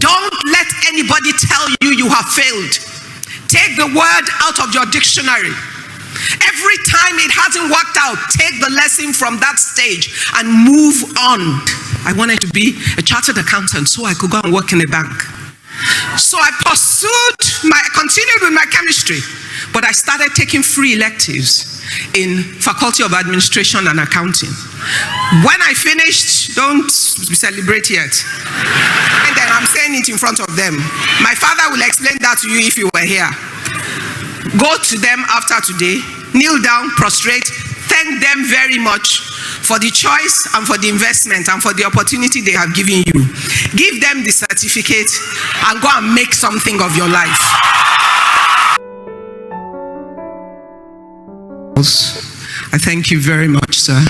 Don't let anybody tell you you have failed. Take the word out of your dictionary. Every time it hasn't worked out, take the lesson from that stage and move on. I wanted to be a chartered accountant so I could go and work in a bank. So I continued with my chemistry, but I started taking free electives in Faculty of Administration and Accounting. When I finished, don't celebrate yet. And then I'm saying it in front of them. My father will explain that to you if you were here. Go to them after today, kneel down, prostrate, thank them very much for the choice and for the investment and for the opportunity they have given you. Give them the certificate and go and make something of your life. I thank you very much, sir,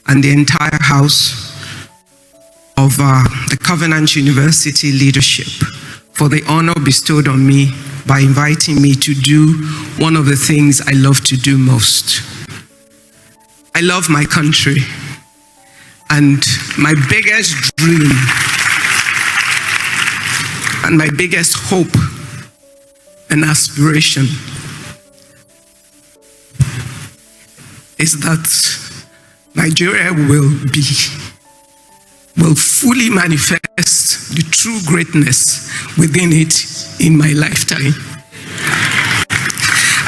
and the entire house of the Covenant University leadership for the honor bestowed on me by inviting me to do one of the things I love to do most. I love my country, and my biggest dream and my biggest hope and aspiration is that Nigeria will fully manifest the true greatness within it in my lifetime.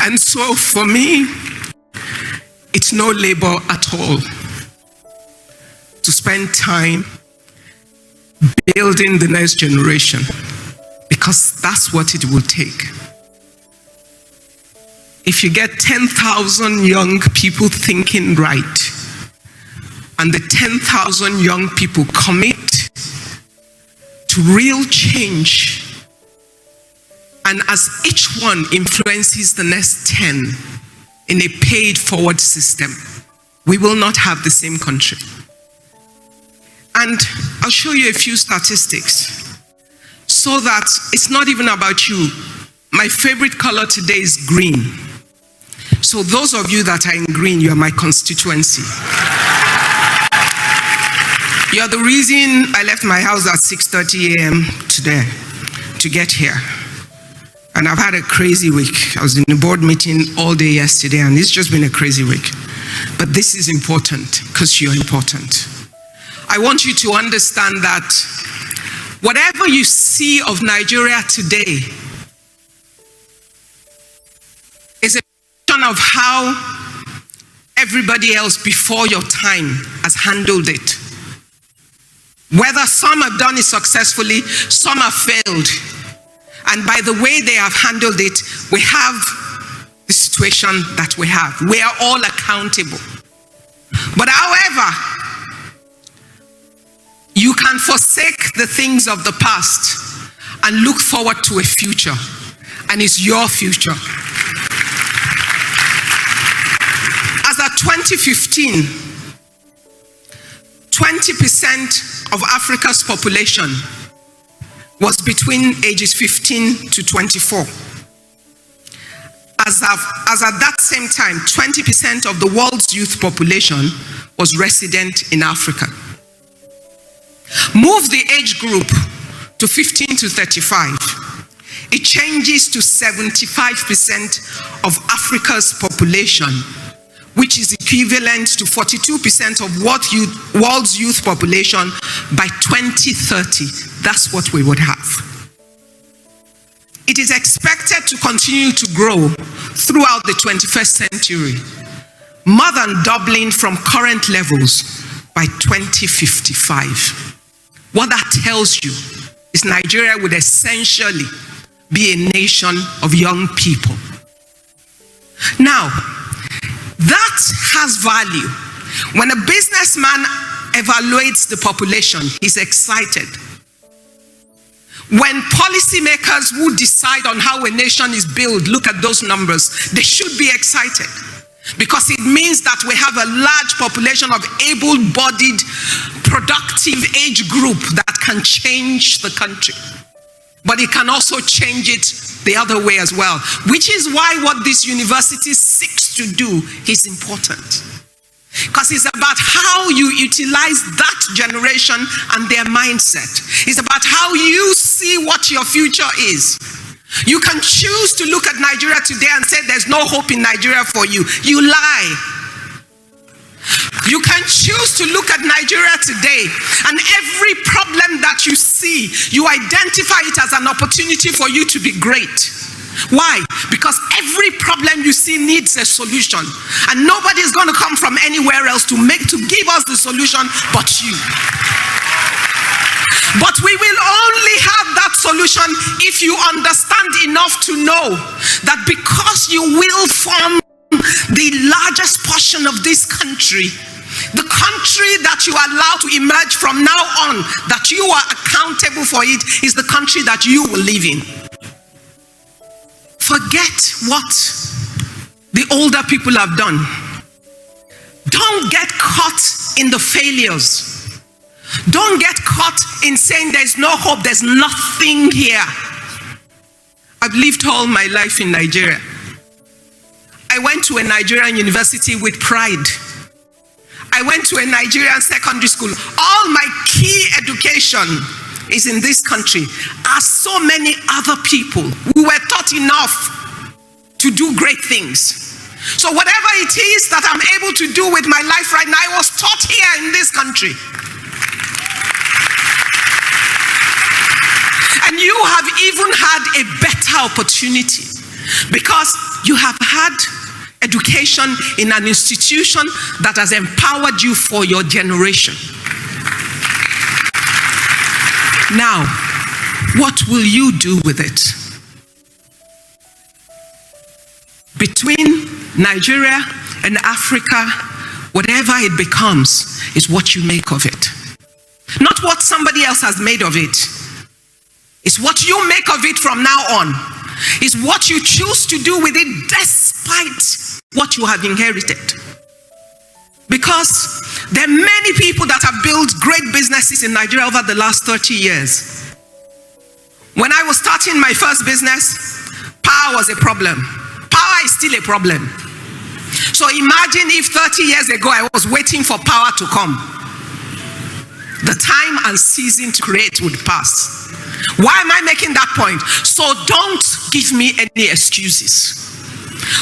And so for me, it's no labor at all to spend time building the next generation, because that's what it will take. If you get 10,000 young people thinking right, and the 10,000 young people commit to real change, and as each one influences the next 10 in a paid forward system, we will not have the same country. And I'll show you a few statistics so that it's not even about you. My favorite color today is green. So those of you that are in green, you are my constituency. You're the reason I left my house at 6:30 a.m. today to get here. And I've had a crazy week. I was in a board meeting all day yesterday, and it's just been a crazy week. But this is important because you're important. I want you to understand that whatever you see of Nigeria today is a function of how everybody else before your time has handled it. Whether some have done it successfully, some have failed. And by the way they have handled it, we have the situation that we have. We are all accountable. But however, you can forsake the things of the past and look forward to a future. And it's your future. As at 2015, 20% of Africa's population was between ages 15 to 24. As at that same time, 20% of the world's youth population was resident in Africa. Move the age group to 15 to 35. It changes to 75% of Africa's population, which is equivalent to 42% of world's youth population by 2030. That's what we would have. It is expected to continue to grow throughout the 21st century, more than doubling from current levels by 2055. What that tells you is Nigeria would essentially be a nation of young people. Now, that has value. When a businessman evaluates the population, he's excited. When policymakers who decide on how a nation is built look at those numbers, they should be excited, because it means that we have a large population of able-bodied, productive age group that can change the country. But it can also change it the other way as well, which is why what this university seeks to do is important. Because it's about how you utilize that generation and their mindset. It's about how you see what your future is. You can choose to look at Nigeria today and say there's no hope in Nigeria for you. You lie. You can choose to look at Nigeria today and every problem that you see, you identify it as an opportunity for you to be great. Why? Because every problem you see needs a solution, and nobody is going to come from anywhere else to give us the solution but you. But we will only have that solution if you understand enough to know that because you will form the largest portion of this country, the country that you allow to emerge from now on, that you are accountable for it, is the country that you will live in. Forget what the older people have done. Don't get caught in the failures. Don't get caught in saying there's no hope, there's nothing here. I've lived all my life in Nigeria. I went to a Nigerian university with pride. I went to a Nigerian secondary school. All my key education is in this country. As so many other people who were taught enough to do great things. So whatever it is that I'm able to do with my life right now, I was taught here in this country. And you have even had a better opportunity because you have had education in an institution that has empowered you for your generation. Now, what will you do with it? Between Nigeria and Africa, whatever it becomes is what you make of it. Not what somebody else has made of it. It's what you make of it from now on. It's what you choose to do with it despite what you have inherited. Because there are many people that have built great businesses in Nigeria over the last 30 years. When I was starting my first business, power was a problem. Power is still a problem. So imagine if 30 years ago I was waiting for power to come. The time and season to create would pass. Why am I making that point? So don't give me any excuses.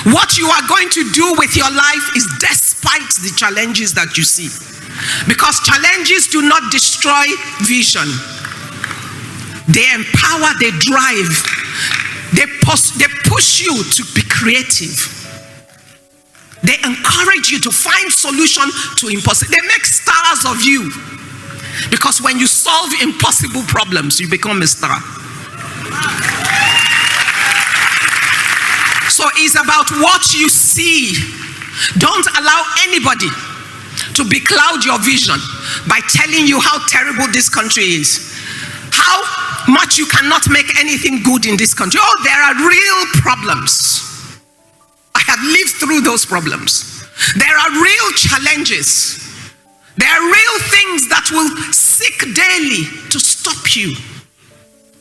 What you are going to do with your life is despite the challenges that you see. Because challenges do not destroy vision. They empower, they drive, they push you to be creative. They encourage you to find solutions to impossible. They make stars of you. Because when you solve impossible problems, you become a star. So it's about what you see. Don't allow anybody to becloud your vision by telling you how terrible this country is. How much you cannot make anything good in this country. Oh, there are real problems. I have lived through those problems. There are real challenges. There are real things that will seek daily to stop you.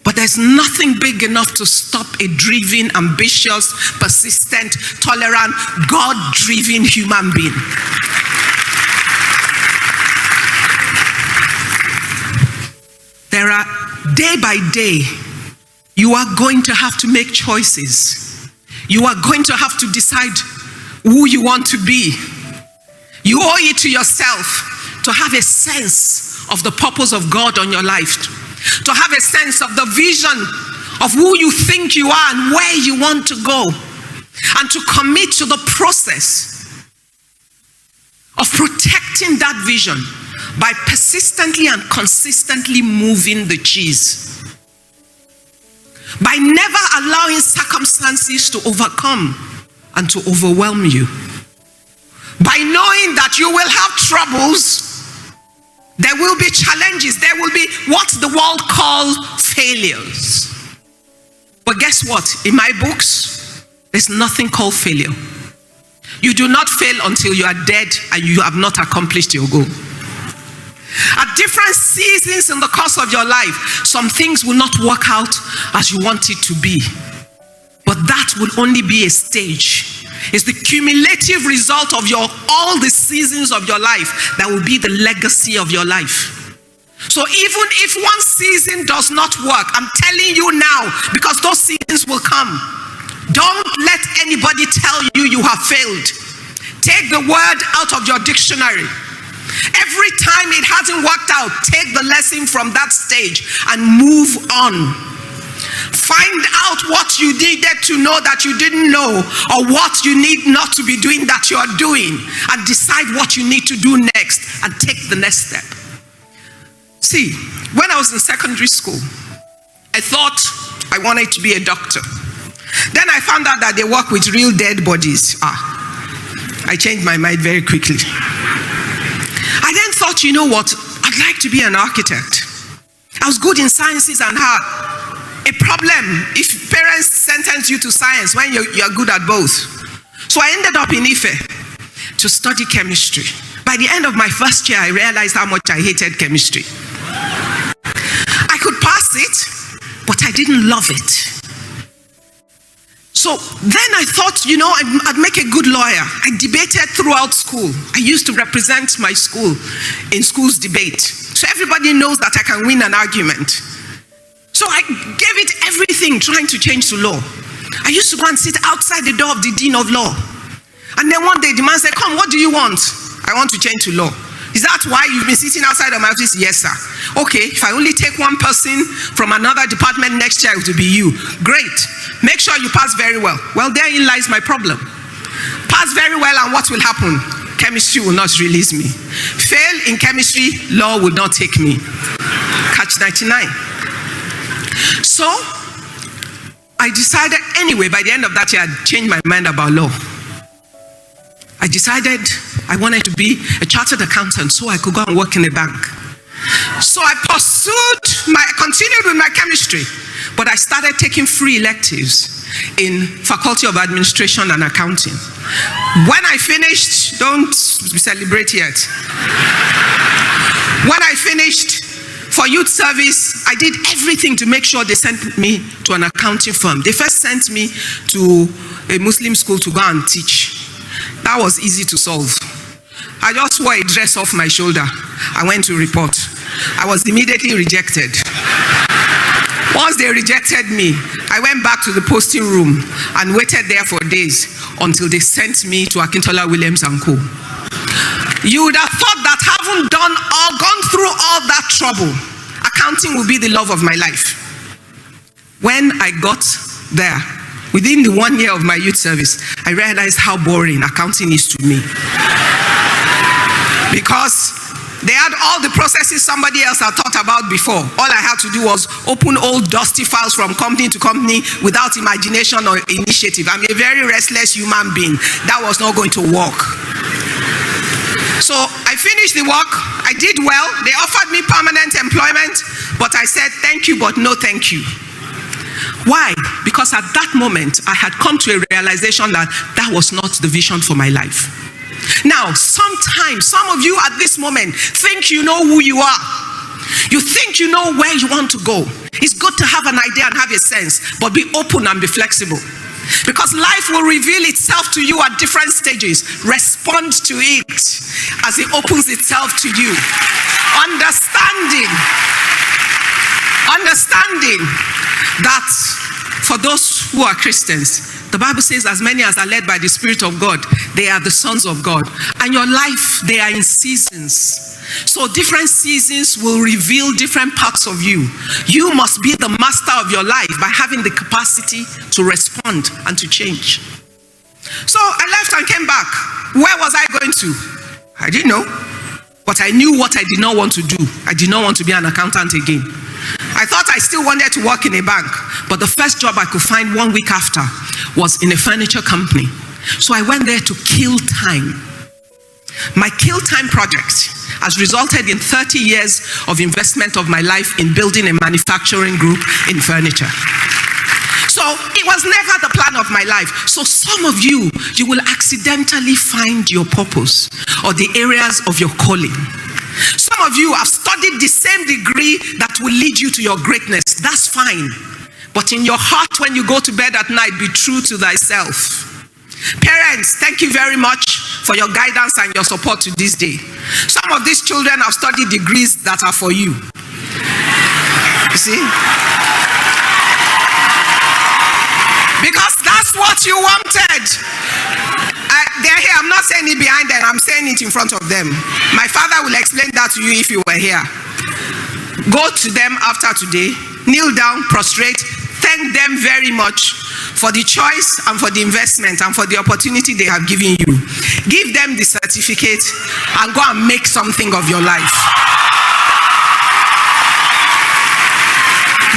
But there's nothing big enough to stop a driven, ambitious, persistent, tolerant, God-driven human being. There are, day by day, you are going to have to make choices. You are going to have to decide who you want to be. You owe it to yourself to have a sense of the purpose of God on your life, to have a sense of the vision of who you think you are and where you want to go, and to commit to the process of protecting that vision by persistently and consistently moving the cheese, by never allowing circumstances to overcome and to overwhelm you, by knowing that you will have troubles. There will be challenges. There will be what the world calls failures. But guess what? In my books, there's nothing called failure. You do not fail until you are dead and you have not accomplished your goal. At different seasons in the course of your life, some things will not work out as you want it to be. But that will only be a stage. It's the cumulative result of all the seasons of your life that will be the legacy of your life. So even if one season does not work, I'm telling you now, because those seasons will come. Don't let anybody tell you you have failed. Take the word out of your dictionary. Every time it hasn't worked out, take the lesson from that stage and move on. Find out what you needed to know that you didn't know, or what you need not to be doing that you are doing, and decide what you need to do next and take the next step. See, when I was in secondary school, I thought I wanted to be a doctor. Then I found out that they work with real dead bodies. I changed my mind very quickly. I then thought, you know what, I'd like to be an architect. I was good in sciences and had a problem if parents sentence you to science when you're good at both. So I ended up in Ife to study chemistry. By the end of my first year, I realized how much I hated chemistry. I could pass it, but I didn't love it. So then I thought, you know, I'd make a good lawyer. I debated throughout school. I used to represent my school in school's debate. So everybody knows that I can win an argument. So I gave it everything trying to change to law. I used to go and sit outside the door of the dean of law. And then one day the man said, come, what do you want? I want to change to law. Is that why you've been sitting outside of my office? Yes, sir. Okay, if I only take one person from another department next year, it will be you. Great. Make sure you pass very well. Well, therein lies my problem. Pass very well, and what will happen? Chemistry will not release me. Fail in chemistry, law will not take me. Catch 99. So, I decided anyway, by the end of that year, I'd changed my mind about law. I decided I wanted to be a chartered accountant so I could go and work in a bank. So I continued with my chemistry, but I started taking free electives in Faculty of Administration and Accounting. When I finished, don't celebrate yet. When I finished for youth service, I did everything to make sure they sent me to an accounting firm. They first sent me to a Muslim school to go and teach. That was easy to solve. I just wore a dress off my shoulder. I went to report. I was immediately rejected. Once they rejected me, I went back to the posting room and waited there for days until they sent me to Akintola Williams & Co. You would have thought that having gone through all that trouble, accounting would be the love of my life. When I got there, within the 1 year of my youth service, I realized how boring accounting is to me. Because they had all the processes somebody else had thought about before. All I had to do was open old dusty files from company to company without imagination or initiative. I'm a very restless human being. That was not going to work. So I finished the work. I did well. They offered me permanent employment, but I said, thank you, but no thank you. Why? Because at that moment, I had come to a realization that that was not the vision for my life. Now, sometimes, some of you at this moment think you know who you are. You think you know where you want to go. It's good to have an idea and have a sense, but be open and be flexible. Because life will reveal itself to you at different stages. Respond to it as it opens itself to you. Understanding that for those who are Christians, the Bible says as many as are led by the Spirit of God, they are the sons of God. And your life, they are in seasons. So different seasons will reveal different parts of you. You must be the master of your life by having the capacity to respond and to change. So I left and came back. Where was I going to? I didn't know. But I knew what I did not want to do. I did not want to be an accountant again. I thought I still wanted to work in a bank, but the first job I could find 1 week after was in a furniture company. So I went there to kill time. My kill time project has resulted in 30 years of investment of my life in building a manufacturing group in furniture. So it was never the plan of my life. So some of you will accidentally find your purpose or the areas of your calling. Some of you have studied the same degree that will lead you to your greatness. That's fine. But in your heart, when you go to bed at night, be true to thyself. Parents, thank you very much for your guidance and your support to this day. Some of these children have studied degrees that are for you. You see? Because that's what you wanted. They're here. I'm not saying it behind them. I'm saying it in front of them. My father will explain that to you if you were here. Go to them after today. Kneel down, prostrate. Thank them very much for the choice and for the investment and for the opportunity they have given you. Give them the certificate and go and make something of your life.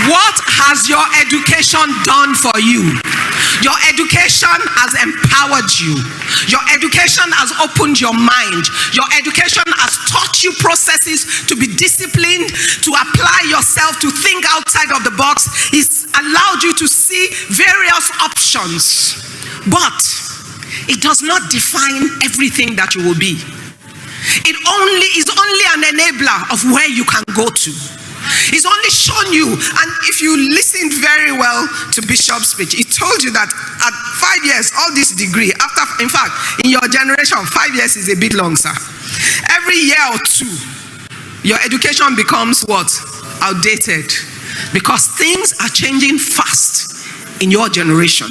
What has your education done for you? Your education has empowered you. Your education has opened your mind. Your education has taught you processes to be disciplined, to apply yourself, to think outside of the box. It's allowed you to see various options. But it does not define everything that you will be. It is only an enabler of where you can go to. It's only shown you, and if you listened very well to Bishop's speech, he told you that at 5 years, all this degree, in fact, in your generation, 5 years is a bit long, sir. Every year or two, your education becomes what? Outdated. Because things are changing fast in your generation.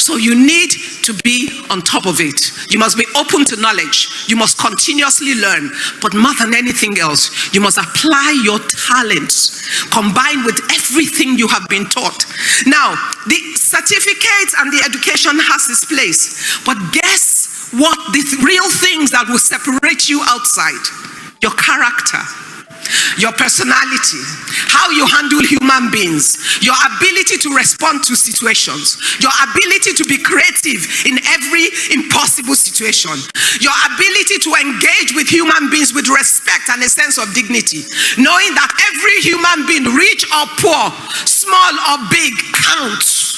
So you need to be on top of it. You must be open to knowledge. You must continuously learn. But more than anything else, you must apply your talents combined with everything you have been taught. Now, the certificates and the education has its place. But guess what? The real things that will separate you outside: your character, your personality, how you handle human beings, your ability to respond to situations, your ability to be creative in every impossible situation, your ability to engage with human beings with respect and a sense of dignity, knowing that every human being, rich or poor, small or big, counts.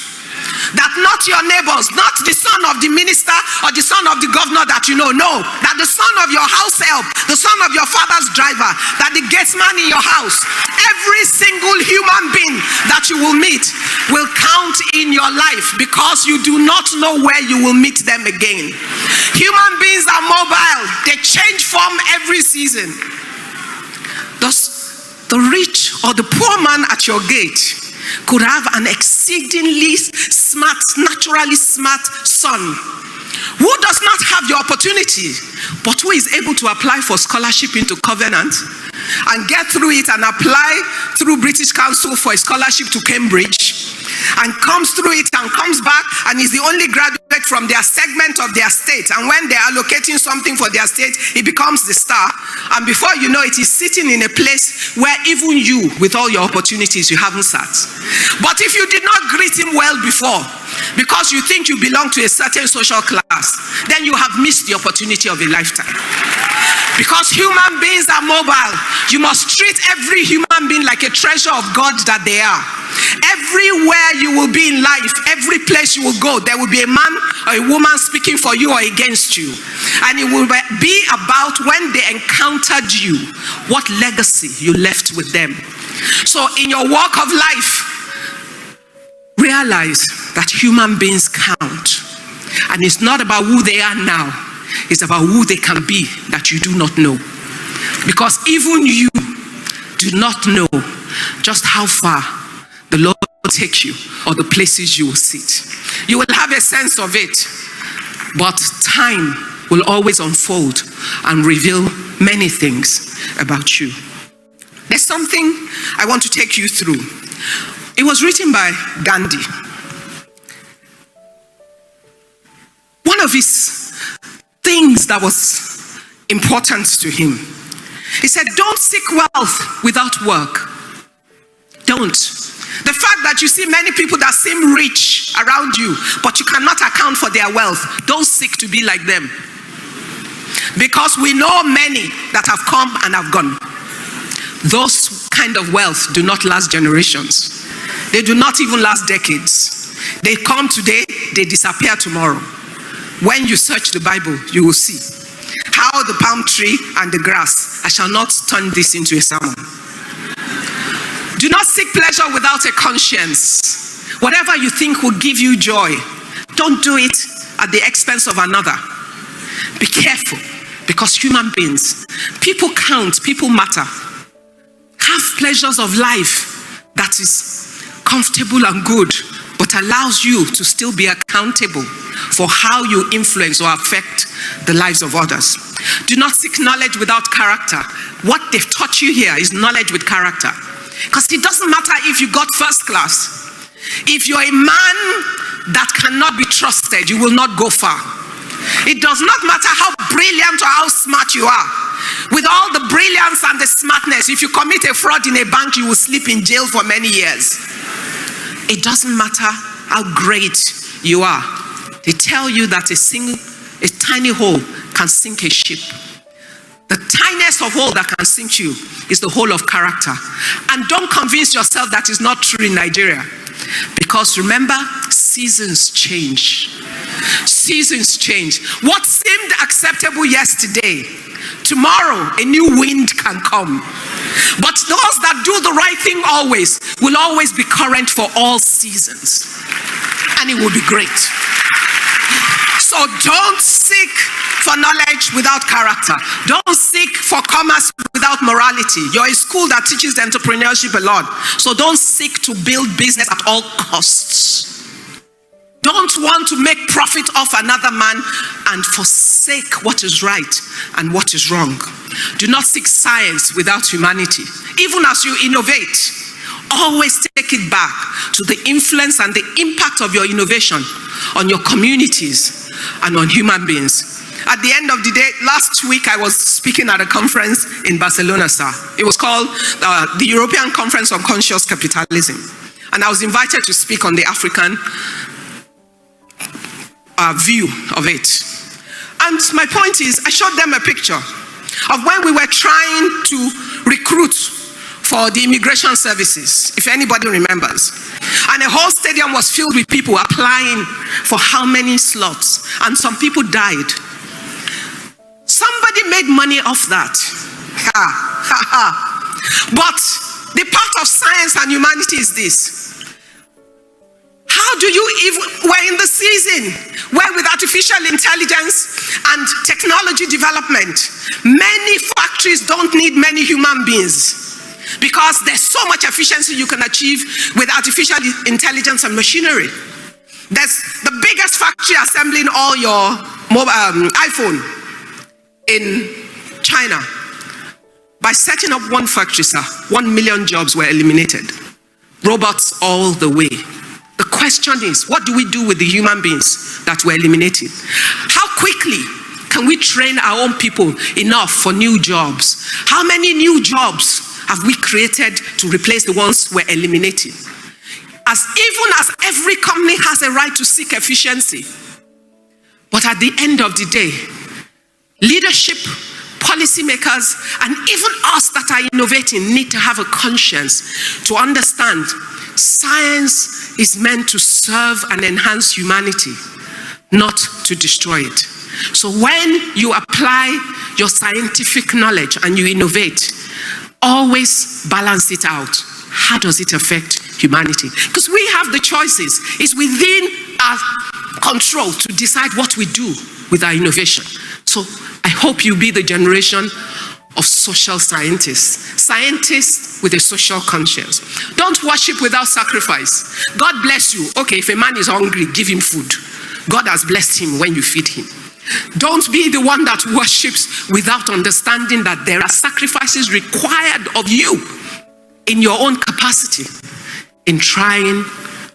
That not your neighbors, not the son of the minister or the son of the governor that you know, no. That the son of your house help, the son of your father's driver, that the gatesman in your house, every single human being that you will meet will count in your life, because you do not know where you will meet them again. Human beings are mobile. They change form every season. Thus, the rich or the poor man at your gate could have an exceedingly smart, naturally smart son who does not have the opportunity, but who is able to apply for scholarship into Covenant and get through it and apply through British Council for a scholarship to Cambridge, and comes through it and comes back and is the only graduate from their segment of their state. And when they're allocating something for their state, he becomes the star. And before you know it, he's sitting in a place where even you, with all your opportunities, you haven't sat. But if you did not greet him well before, because you think you belong to a certain social class, then you have missed the opportunity of a lifetime. Because human beings are mobile. You must treat every human being like a treasure of God that they are. Everywhere you will be in life, every place you will go, there will be a man or a woman speaking for you or against you. And it will be about when they encountered you, what legacy you left with them. So in your walk of life, realize that human beings count. And it's not about who they are now. It's about who they can be that you do not know. Because even you do not know just how far the Lord will take you or the places you will sit. You will have a sense of it, but time will always unfold and reveal many things about you. There's something I want to take you through. It was written by Gandhi. One of his things that was important to him, he said, don't seek wealth without work. Don't. The fact that you see many people that seem rich around you, but you cannot account for their wealth, don't seek to be like them. Because we know many that have come and have gone. Those kind of wealth do not last generations. They do not even last decades. They come today, they disappear tomorrow. When you search the Bible, you will see how the palm tree and the grass, I shall not turn this into a sermon. Do not seek pleasure without a conscience. Whatever you think will give you joy, don't do it at the expense of another. Be careful, Because human beings, people count, people matter. Have pleasures of life that is comfortable and good, but allows you to still be accountable for how you influence or affect the lives of others. Do not seek knowledge without character. What they've taught you here is knowledge with character. Because it doesn't matter if you got first class. If you're a man that cannot be trusted, you will not go far. It does not matter how brilliant or how smart you are. With all the brilliance and the smartness, if you commit a fraud in a bank, you will sleep in jail for many years. It doesn't matter how great you are. They tell you that a tiny hole can sink a ship. The tiniest of all that can sink you is the hole of character. And don't convince yourself that is not true in Nigeria. Because remember, seasons change. Seasons change. What seemed acceptable yesterday, tomorrow a new wind can come. But those that do the right thing always will always be current for all seasons. And it will be great. So don't seek for knowledge without character. Don't seek for commerce without morality. You're a school that teaches entrepreneurship a lot. So don't seek to build business at all costs. Don't want to make profit off another man and forsake what is right and what is wrong. Do not seek science without humanity. Even as you innovate, always take it back to the influence and the impact of your innovation on your communities and on human beings. At the end of the day, last week I was speaking at a conference in Barcelona, sir. It was called the European Conference on Conscious Capitalism. And I was invited to speak on the African view of it. And my point is, I showed them a picture of when we were trying to recruit for the immigration services, if anybody remembers. And a whole stadium was filled with people applying for how many slots, and some people died. Somebody made money off that. But the part of science and humanity is this. How do you even, we're in the season where with artificial intelligence and technology development, many factories don't need many human beings because there's so much efficiency you can achieve with artificial intelligence and machinery. There's the biggest factory assembling all your iPhone in China. By setting up one factory, sir, 1 million jobs were eliminated. Robots all the way. The question is, what do we do with the human beings that were eliminated? How quickly can we train our own people enough for new jobs? How many new jobs have we created to replace the ones we're eliminating? Even as every company has a right to seek efficiency. But at the end of the day, leadership, policymakers, and even us that are innovating need to have a conscience to understand science is meant to serve and enhance humanity, not to destroy it. So when you apply your scientific knowledge and you innovate, always balance it out. How does it affect humanity? Because we have the choices. It's within our control to decide what we do with our innovation. So I hope you be the generation of social scientists. Scientists with a social conscience. Don't worship without sacrifice. God bless you. Okay, if a man is hungry, give him food. God has blessed him when you feed him. Don't be the one that worships without understanding that there are sacrifices required of you in your own capacity in trying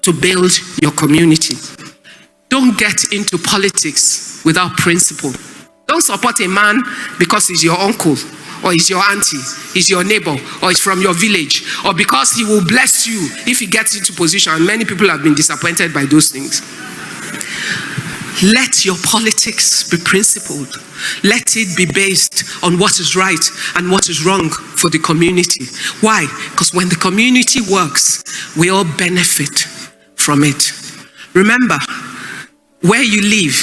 to build your community. Don't get into politics without principle. Don't support a man because he's your uncle, or he's your auntie, he's your neighbor, or he's from your village, or because he will bless you if he gets into position. And many people have been disappointed by those things. Let your politics be principled. Let it be based on what is right and what is wrong for the community. Why? Because when the community works, we all benefit from it. Remember, where you live,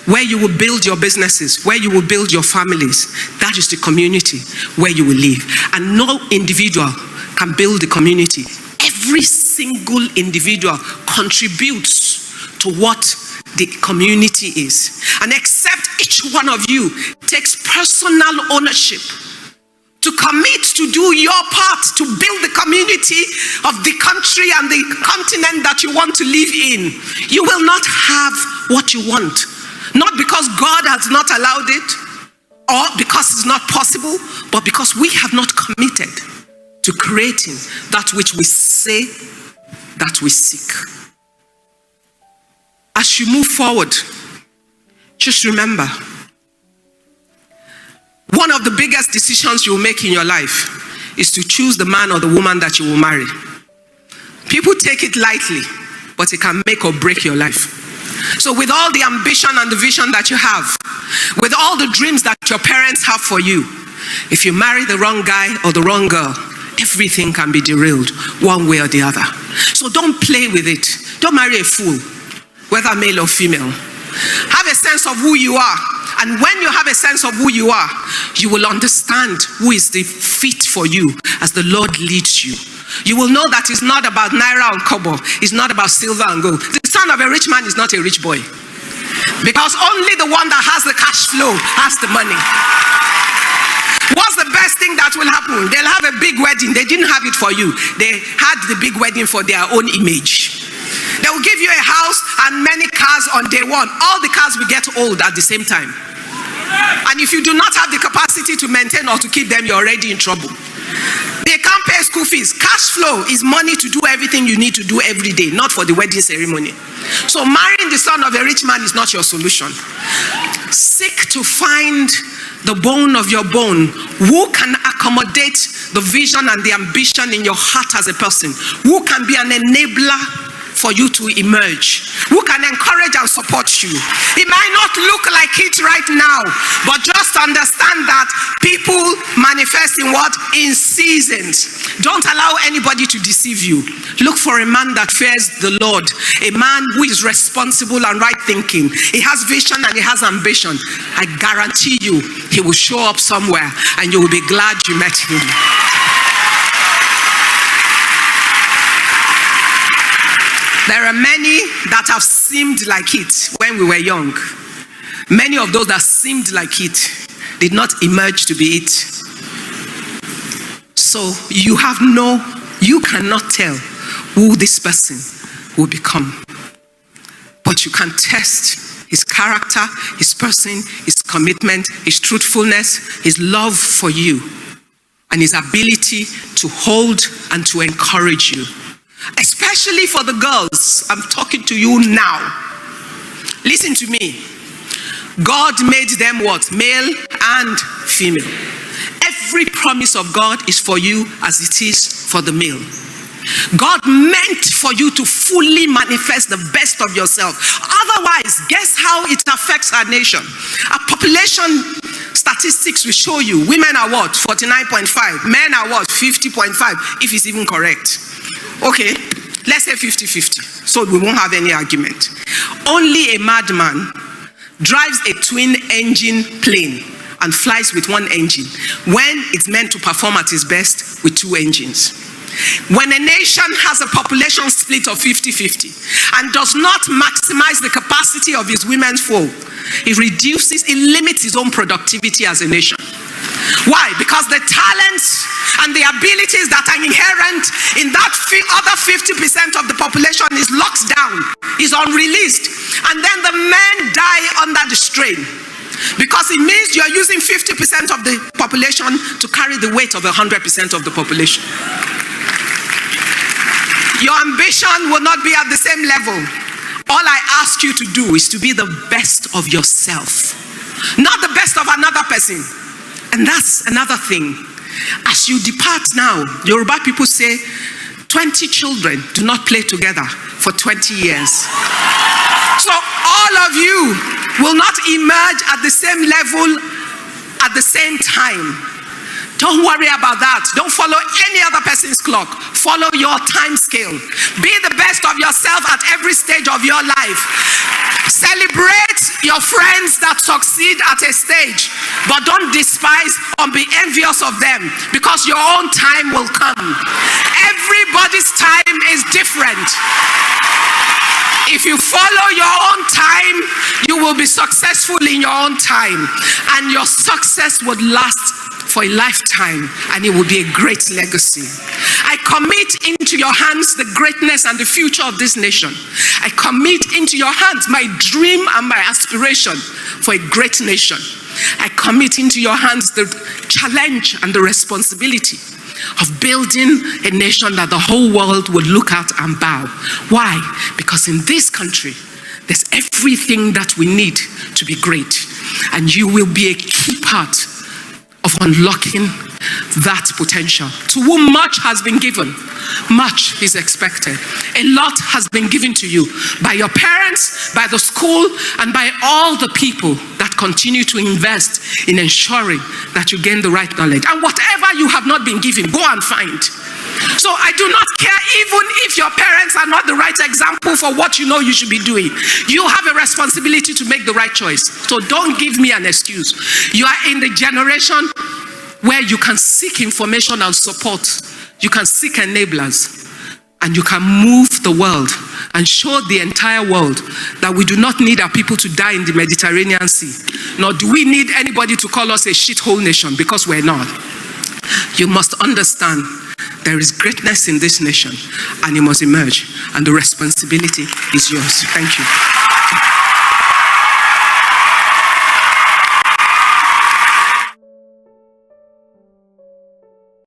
where you will build your businesses, where you will build your families, that is the community where you will live. And no individual can build the community. Every single individual contributes to what the community is. And except each one of you takes personal ownership, to commit to do your part to build the community of the country and the continent that you want to live in, you will not have what you want. Not because God has not allowed it or because it's not possible, but because we have not committed to creating that which we say that we seek. As you move forward, just remember, one of the biggest decisions you will make in your life is to choose the man or the woman that you will marry. People take it lightly, but it can make or break your life. So with all the ambition and the vision that you have, with all the dreams that your parents have for you, if you marry the wrong guy or the wrong girl, everything can be derailed one way or the other. So don't play with it. Don't marry a fool, whether male or female. Have a sense of who you are. And when you have a sense of who you are, you will understand who is the fit for you as the Lord leads you. You will know that it's not about naira and kobo. It's not about silver and gold. The son of a rich man is not a rich boy. Because only the one that has the cash flow has the money. What's the best thing that will happen? They'll have a big wedding. They didn't have it for you. They had the big wedding for their own image. They will give you a house and many cars on day one. All the cars will get old at the same time. And if you do not have the capacity to maintain or to keep them, you're already in trouble. They can't pay school fees. Cash flow is money to do everything you need to do every day, not for the wedding ceremony. So marrying the son of a rich man is not your solution. Seek to find the bone of your bone, who can accommodate the vision and the ambition in your heart as a person, who can be an enabler for you to emerge, who can encourage and support you. It might not look like it right now, but just understand that people manifest in what? In seasons. Don't allow anybody to deceive you. Look for a man that fears the Lord, a man who is responsible and right thinking. He has vision and he has ambition. I guarantee you, he will show up somewhere and you will be glad you met him. There are many that have seemed like it when we were young. Many of those that seemed like it did not emerge to be it. So you cannot tell who this person will become. But you can test his character, his person, his commitment, his truthfulness, his love for you, and his ability to hold and to encourage you. Especially for the girls, I'm talking to you now. Listen to me. God made them what? Male and female. Every promise of God is for you as it is for the male. God meant for you to fully manifest the best of yourself. Otherwise, guess how it affects our nation? Our population statistics will show you women are what? 49.5. Men are what? 50.5, if it's even correct. Okay, let's say 50-50, so we won't have any argument. Only a madman drives a twin-engine plane and flies with one engine when it's meant to perform at its best with two engines. When a nation has a population split of 50-50 and does not maximize the capacity of its women's fold, it limits its own productivity as a nation. Why? Because the talents and the abilities that are inherent in that other 50% of the population is locked down, is unreleased. And then the men die under the strain. Because it means you're using 50% of the population to carry the weight of 100% of the population. Your ambition will not be at the same level. All I ask you to do is to be the best of yourself, not the best of another person. And that's another thing. As you depart now, Yoruba people say 20 children do not play together for 20 years. So all of you will not emerge at the same level at the same time. Don't worry about that. Don't follow any other person's clock. Follow your time scale. Be the best of yourself at every stage of your life. Celebrate your friends that succeed at a stage, but don't despise or be envious of them, because your own time will come. Everybody's time is different. If you follow your own time, you will be successful in your own time. And your success would last for a lifetime, and it will be a great legacy. I commit into your hands the greatness and the future of this nation. I commit into your hands my dream and my aspiration for a great nation. I commit into your hands the challenge and the responsibility of building a nation that the whole world would look at and bow. Why? Because in this country, there's everything that we need to be great. And you will be a key part of unlocking that potential. To whom much has been given, much is expected. A lot has been given to you by your parents, by the school, and by all the people that continue to invest in ensuring that you gain the right knowledge. And whatever you have not been given, go and find. So I do not care even if your parents are not the right example for what you know you should be doing. You have a responsibility to make the right choice. So don't give me an excuse. You are in the generation where you can seek information and support. You can seek enablers. And you can move the world and show the entire world that we do not need our people to die in the Mediterranean Sea. Nor do we need anybody to call us a shithole nation, because we're not. You must understand there is greatness in this nation, and it must emerge, and the responsibility is yours. Thank you.